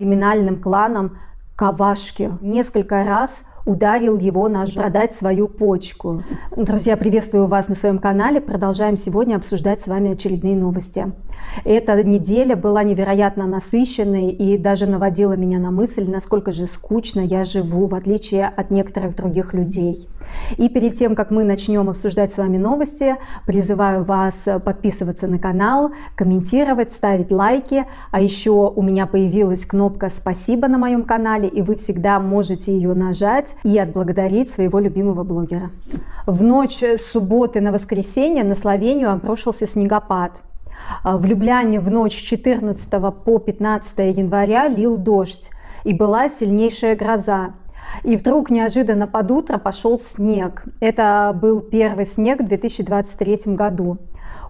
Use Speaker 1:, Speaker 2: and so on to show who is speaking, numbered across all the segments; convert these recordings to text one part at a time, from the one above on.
Speaker 1: криминальным кланом Кавашки. Несколько раз ударил его ножом продать свою почку. Друзья, приветствую вас на своем канале. Продолжаем сегодня обсуждать с вами очередные новости. Эта неделя была невероятно насыщенной и даже наводила меня на мысль, насколько же скучно я живу, в отличие от некоторых других людей. И перед тем, как мы начнем обсуждать с вами новости, призываю вас подписываться на канал, комментировать, ставить лайки. А еще у меня появилась кнопка «Спасибо» на моем канале, и вы всегда можете ее нажать и отблагодарить своего любимого блогера. В ночь с субботы на воскресенье на Словению обрушился снегопад. В Любляне в ночь с 14 по 15 января лил дождь и была сильнейшая гроза. И вдруг неожиданно под утро пошел снег. Это был первый снег в 2023 году.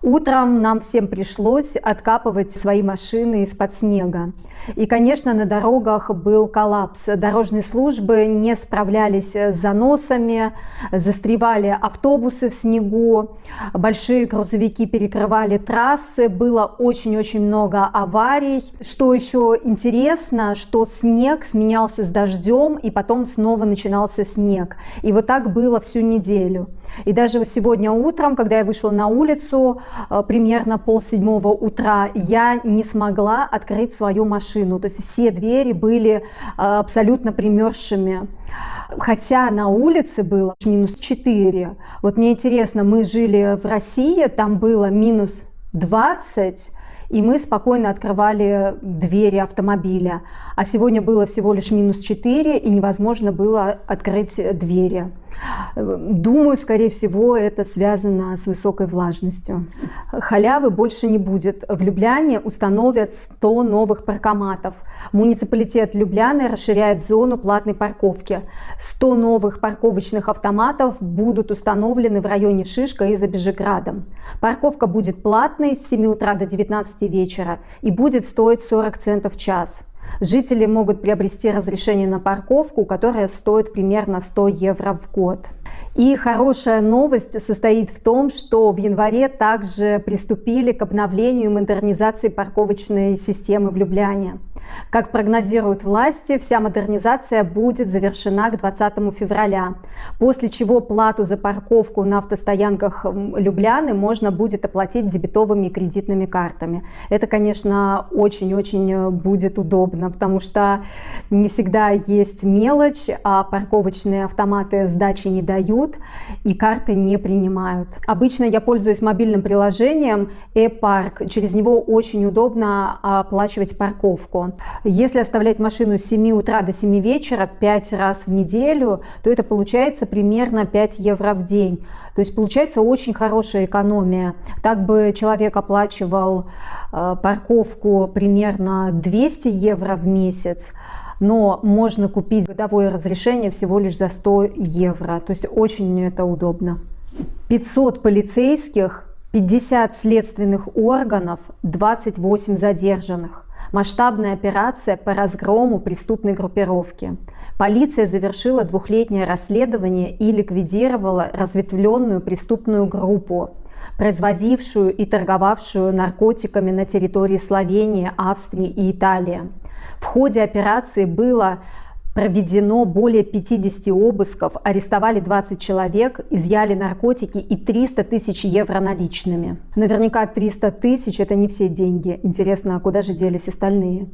Speaker 1: Утром нам всем пришлось откапывать свои машины из-под снега. И, конечно, на дорогах был коллапс. Дорожные службы не справлялись с заносами, застревали автобусы в снегу, большие грузовики перекрывали трассы, было очень-очень много аварий. Что еще интересно, что снег сменялся с дождем, и потом снова начинался снег. И вот так было всю неделю. И даже сегодня утром, когда я вышла на улицу, примерно 6:30 утра, я не смогла открыть свою машину. То есть все двери были абсолютно примерзшими. Хотя на улице было -4. Вот мне интересно, мы жили в России, там было -20, и мы спокойно открывали двери автомобиля. А сегодня было всего лишь -4, и невозможно было открыть двери. Думаю, скорее всего, это связано с высокой влажностью. Халявы больше не будет. В Любляне установят 100 новых паркоматов. Муниципалитет Любляны расширяет зону платной парковки. 100 новых парковочных автоматов будут установлены в районе Шишка и за Бежеградом. Парковка будет платной с 7 утра до 19 вечера и будет стоить 40 центов в час. Жители могут приобрести разрешение на парковку, которое стоит примерно 100 евро в год. И хорошая новость состоит в том, что в январе также приступили к обновлению и модернизации парковочной системы в Любляне. Как прогнозируют власти, вся модернизация будет завершена к 20 февраля, после чего плату за парковку на автостоянках Любляны можно будет оплатить дебетовыми и кредитными картами. Это, конечно, очень-очень будет удобно, потому что не всегда есть мелочь, а парковочные автоматы сдачи не дают и карты не принимают. Обычно я пользуюсь мобильным приложением e-Park, через него очень удобно оплачивать парковку. Если оставлять машину с 7 утра до 7 вечера 5 раз в неделю, то это получается примерно 5 евро в день. То есть получается очень хорошая экономия. Так бы человек оплачивал парковку примерно 200 евро в месяц, но можно купить годовое разрешение всего лишь за 100 евро. То есть очень это удобно. 500 полицейских, 50 следственных органов, 28 задержанных. Масштабная операция по разгрому преступной группировки. Полиция завершила 2-летнее расследование и ликвидировала разветвленную преступную группу, производившую и торговавшую наркотиками на территории Словении, Австрии и Италии. В ходе операции было проведено более 50 обысков, арестовали 20 человек, изъяли наркотики и 300 тысяч евро наличными. Наверняка 300 тысяч – это не все деньги. Интересно, а куда же делись остальные?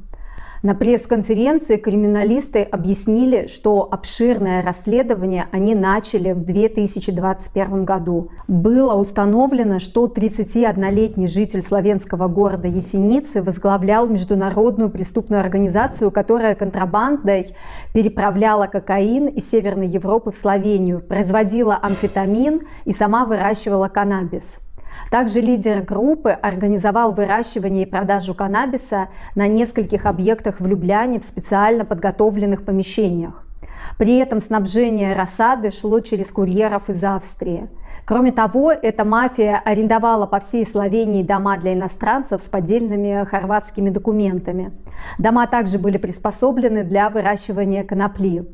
Speaker 1: На пресс-конференции криминалисты объяснили, что обширное расследование они начали в 2021 году. Было установлено, что 31-летний житель словенского города Есеницы возглавлял международную преступную организацию, которая контрабандой переправляла кокаин из Северной Европы в Словению, производила амфетамин и сама выращивала каннабис. Также лидер группы организовал выращивание и продажу каннабиса на нескольких объектах в Любляне в специально подготовленных помещениях. При этом снабжение рассады шло через курьеров из Австрии. Кроме того, эта мафия арендовала по всей Словении дома для иностранцев с поддельными хорватскими документами. Дома также были приспособлены для выращивания конопли.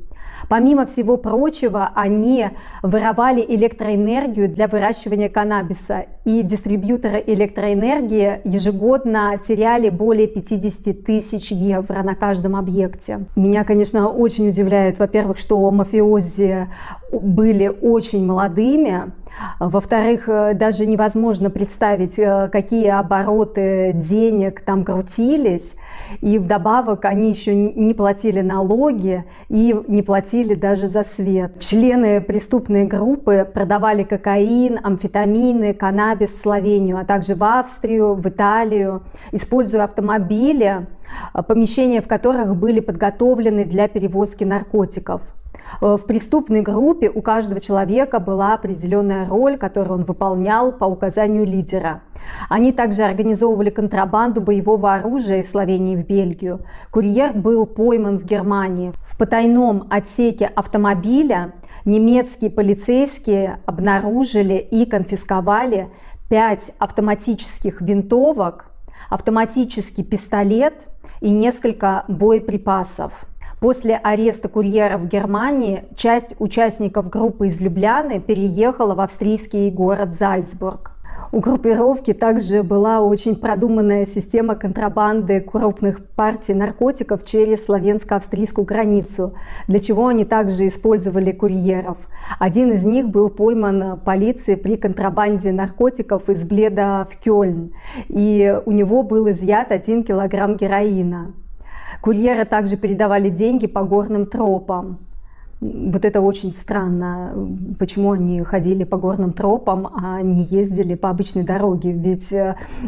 Speaker 1: Помимо всего прочего, они воровали электроэнергию для выращивания каннабиса, и дистрибьюторы электроэнергии ежегодно теряли более 50 тысяч евро на каждом объекте. Меня, конечно, очень удивляет, во-первых, что мафиози были очень молодыми. Во-вторых, даже невозможно представить, какие обороты денег там крутились. И вдобавок они еще не платили налоги и не платили даже за свет. Члены преступной группы продавали кокаин, амфетамины, каннабис в Словению, а также в Австрию, в Италию, используя автомобили, помещения в которых были подготовлены для перевозки наркотиков. В преступной группе у каждого человека была определенная роль, которую он выполнял по указанию лидера. Они также организовывали контрабанду боевого оружия из Словении в Бельгию. Курьер был пойман в Германии. В потайном отсеке автомобиля немецкие полицейские обнаружили и конфисковали 5 автоматических винтовок, автоматический пистолет и несколько боеприпасов. После ареста курьера в Германии часть участников группы из Любляны переехала в австрийский город Зальцбург. У группировки также была очень продуманная система контрабанды крупных партий наркотиков через славянско-австрийскую границу, для чего они также использовали курьеров. Один из них был пойман полицией при контрабанде наркотиков из Бледа в Кёльн, и у него был изъят 1 килограмм героина. Курьеры также передавали деньги по горным тропам. Вот это очень странно, почему они ходили по горным тропам, а не ездили по обычной дороге. Ведь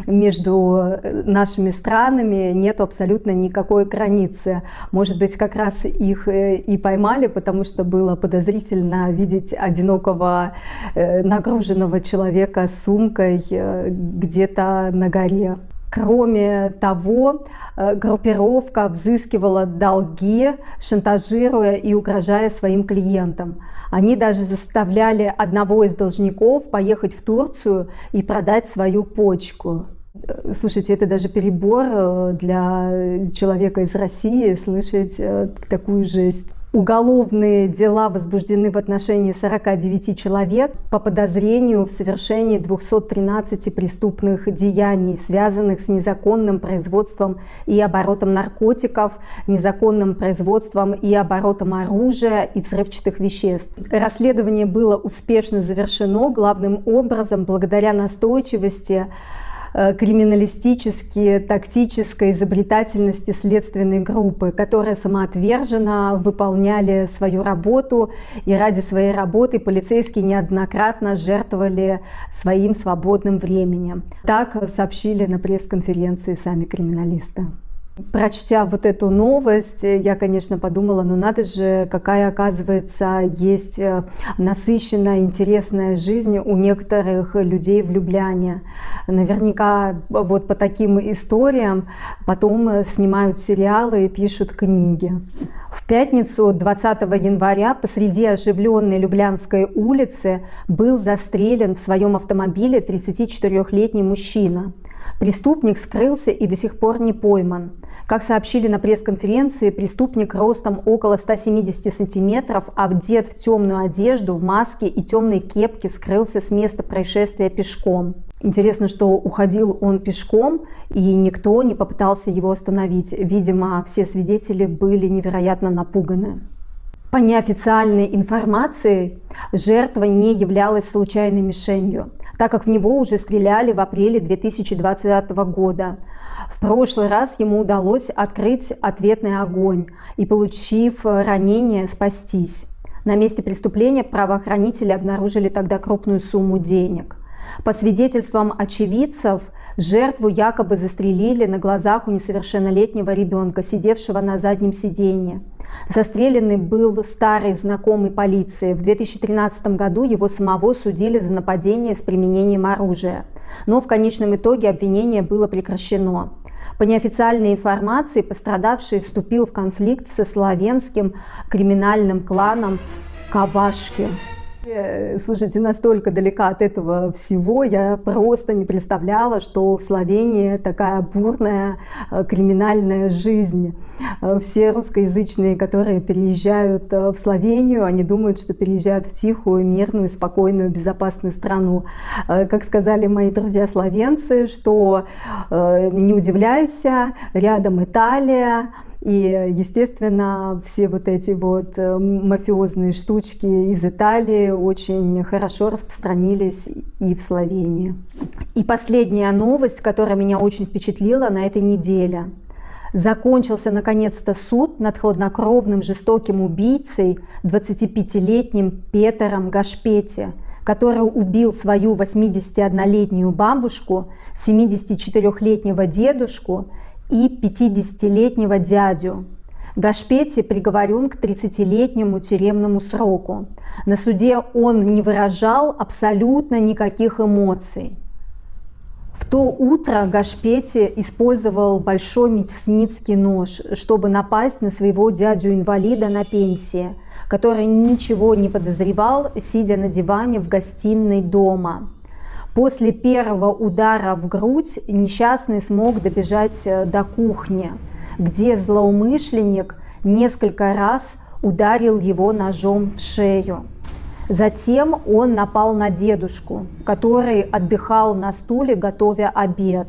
Speaker 1: между нашими странами нет абсолютно никакой границы. Может быть, как раз их и поймали, потому что было подозрительно видеть одинокого нагруженного человека с сумкой где-то на горе. Кроме того, группировка взыскивала долги, шантажируя и угрожая своим клиентам. Они даже заставляли одного из должников поехать в Турцию и продать свою почку. Слушайте, это даже перебор для человека из России слышать такую жесть. Уголовные дела возбуждены в отношении 49 человек по подозрению в совершении 213 преступных деяний, связанных с незаконным производством и оборотом наркотиков, незаконным производством и оборотом оружия и взрывчатых веществ. Расследование было успешно завершено главным образом благодаря настойчивости, криминалистической, тактической изобретательности следственной группы, которые самоотверженно выполняли свою работу, и ради своей работы полицейские неоднократно жертвовали своим свободным временем. Так сообщили на пресс-конференции сами криминалисты. Прочтя вот эту новость, я, конечно, подумала, ну надо же, какая, оказывается, есть насыщенная, интересная жизнь у некоторых людей в Любляне. Наверняка вот по таким историям потом снимают сериалы и пишут книги. В пятницу 20 января посреди оживленной Люблянской улицы был застрелен в своем автомобиле 34-летний мужчина. Преступник скрылся и до сих пор не пойман. Как сообщили на пресс-конференции, преступник ростом около 170 сантиметров, одет в темную одежду, в маске и темной кепке, скрылся с места происшествия пешком. Интересно, что уходил он пешком, и никто не попытался его остановить. Видимо, все свидетели были невероятно напуганы. По неофициальной информации, жертва не являлась случайной мишенью, так как в него уже стреляли в апреле 2020 года. В прошлый раз ему удалось открыть ответный огонь и, получив ранение, спастись. На месте преступления правоохранители обнаружили тогда крупную сумму денег. По свидетельствам очевидцев, жертву якобы застрелили на глазах у несовершеннолетнего ребенка, сидевшего на заднем сиденье. Застреленный был старый знакомый полиции. В 2013 году его самого судили за нападение с применением оружия. Но в конечном итоге обвинение было прекращено. По неофициальной информации, пострадавший вступил в конфликт со славянским криминальным кланом Кавашки. Слушайте, настолько далека от этого всего, я просто не представляла, что в Словении такая бурная криминальная жизнь. Все русскоязычные, которые переезжают в Словению, они думают, что переезжают в тихую, мирную, спокойную, безопасную страну. Как сказали мои друзья-словенцы, что не удивляйся, рядом Италия. И, естественно, все вот эти вот мафиозные штучки из Италии очень хорошо распространились и в Словении. И последняя новость, которая меня очень впечатлила на этой неделе. Закончился наконец-то суд над хладнокровным жестоким убийцей 25-летним Петером Гашпети, который убил свою 81-летнюю бабушку, 74-летнего дедушку и 50-летнего дядю. Гашпети приговорен к 30-летнему тюремному сроку. На суде он не выражал абсолютно никаких эмоций. В то утро Гашпети использовал большой мясницкий нож, чтобы напасть на своего дядю-инвалида на пенсии, который ничего не подозревал, сидя на диване в гостиной дома. После первого удара в грудь несчастный смог добежать до кухни, где злоумышленник несколько раз ударил его ножом в шею. Затем он напал на дедушку, который отдыхал на стуле, готовя обед.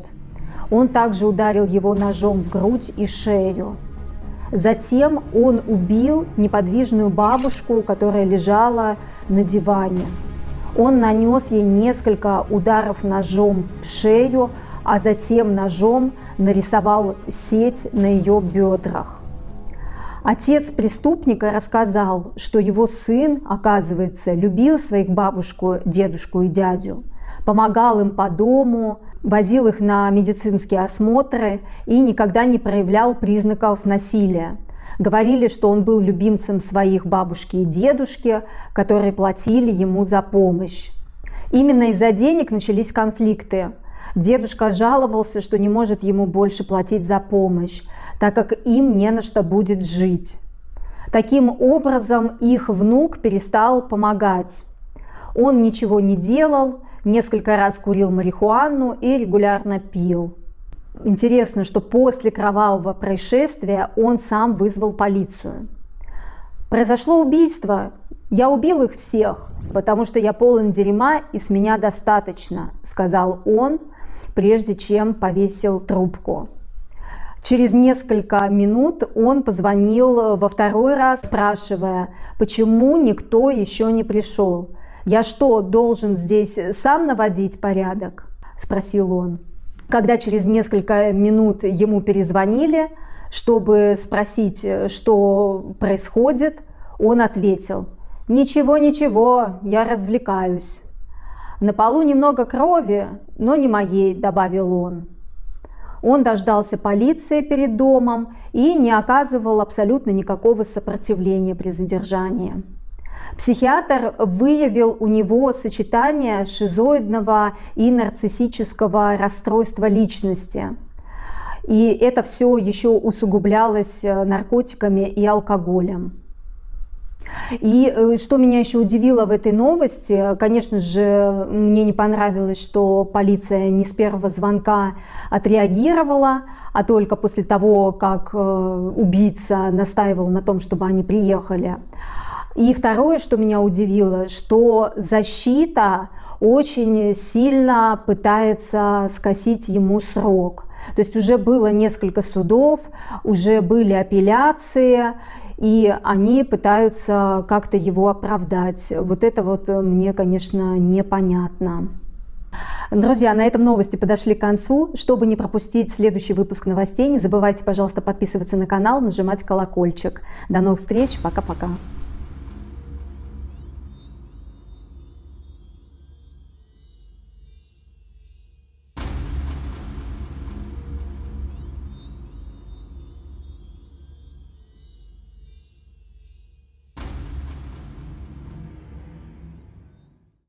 Speaker 1: Он также ударил его ножом в грудь и шею. Затем он убил неподвижную бабушку, которая лежала на диване. Он нанес ей несколько ударов ножом в шею, а затем ножом нарисовал сеть на ее бедрах. Отец преступника рассказал, что его сын, оказывается, любил своих бабушку, дедушку и дядю, помогал им по дому, возил их на медицинские осмотры и никогда не проявлял признаков насилия. Говорили, что он был любимцем своих бабушки и дедушки, которые платили ему за помощь. Именно из-за денег начались конфликты. Дедушка жаловался, что не может ему больше платить за помощь, так как им не на что будет жить. Таким образом, их внук перестал помогать. Он ничего не делал, несколько раз курил марихуану и регулярно пил. Интересно, что после кровавого происшествия он сам вызвал полицию. Произошло убийство. Я убил их всех, потому что я полон дерьма и с меня достаточно, сказал он, прежде чем повесил трубку. Через несколько минут он позвонил во второй раз, спрашивая, почему никто еще не пришел. «Я что, должен здесь сам наводить порядок?» – спросил он. Когда через несколько минут ему перезвонили, чтобы спросить, что происходит, он ответил: «Ничего, ничего, я развлекаюсь». «На полу немного крови, но не моей», – добавил он. Он дождался полиции перед домом и не оказывал абсолютно никакого сопротивления при задержании. Психиатр выявил у него сочетание шизоидного и нарциссического расстройства личности. И это все еще усугублялось наркотиками и алкоголем. И что меня еще удивило в этой новости, конечно же, мне не понравилось, что полиция не с первого звонка отреагировала, а только после того, как убийца настаивал на том, чтобы они приехали. И второе, что меня удивило, что защита очень сильно пытается скосить ему срок. То есть уже было несколько судов, уже были апелляции, и они пытаются как-то его оправдать. Вот это вот мне, конечно, непонятно. Друзья, на этом новости подошли к концу. Чтобы не пропустить следующий выпуск новостей, не забывайте, пожалуйста, подписываться на канал, нажимать колокольчик. До новых встреч, пока-пока.